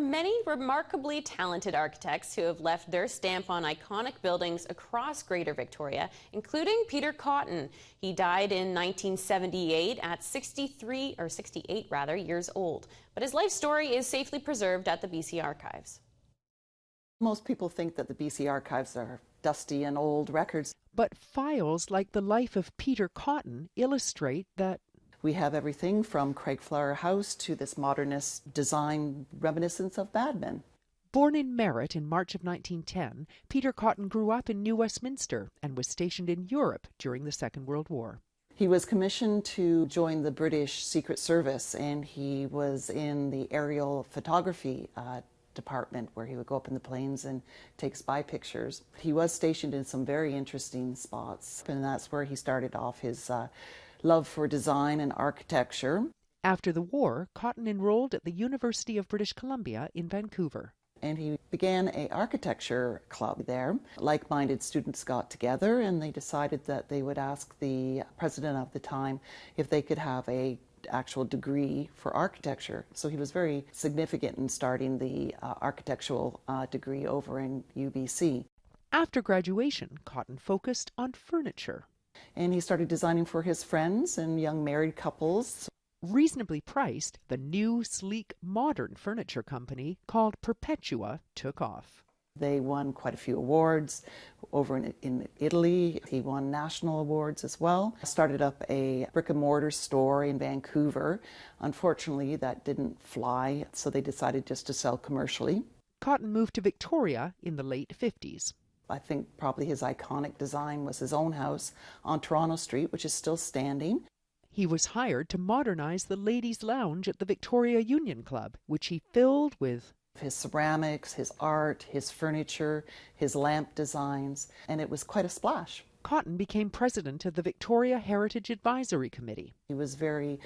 many remarkably talented architects who have left their stamp on iconic buildings across Greater Victoria, including Peter Cotton. He died in 1978 at 68 years old. But his life story is safely preserved at the BC Archives. Most people think that the BC Archives are dusty and old records. But files like the life of Peter Cotton illustrate that we have everything from Craigflower House to this modernist design reminiscence of Badman. Born in Merritt in March of 1910, Peter Cotton grew up in New Westminster and was stationed in Europe during the Second World War. He was commissioned to join the British Secret Service, and he was in the aerial photography department, where he would go up in the planes and take spy pictures. He was stationed in some very interesting spots, and that's where he started off his love for design and architecture. After the war, Cotton enrolled at the University of British Columbia in Vancouver. And he began an architecture club there. Like-minded students got together and they decided that they would ask the president of the time if they could have an actual degree for architecture. So he was very significant in starting the architectural degree over in UBC. After graduation, Cotton focused on furniture. And he started designing for his friends and young married couples. Reasonably priced, the new, sleek, modern furniture company called Perpetua took off. They won quite a few awards over in Italy. He won national awards as well. Started up a brick-and-mortar store in Vancouver. Unfortunately, that didn't fly, so they decided just to sell commercially. Cotton moved to Victoria in the late 50s. I think probably his iconic design was his own house on Toronto Street, which is still standing. He was hired to modernize the ladies' lounge at the Victoria Union Club, which he filled with his ceramics, his art, his furniture, his lamp designs, and it was quite a splash. Cotton became president of the Victoria Heritage Advisory Committee. He was very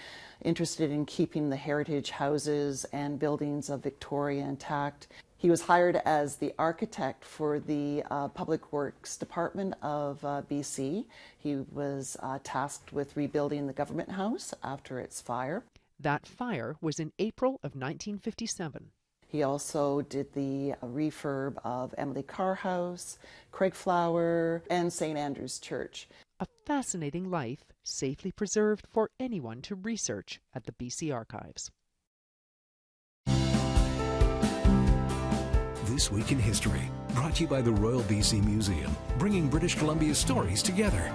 interested in keeping the heritage houses and buildings of Victoria intact. He was hired as the architect for the Public Works Department of BC. He was tasked with rebuilding the Government House after its fire. That fire was in April of 1957. He also did the refurb of Emily Carr House, Craigflower, and St. Andrew's Church. A fascinating life, safely preserved for anyone to research at the BC Archives. This Week in History, brought to you by the Royal BC Museum, bringing British Columbia's stories together.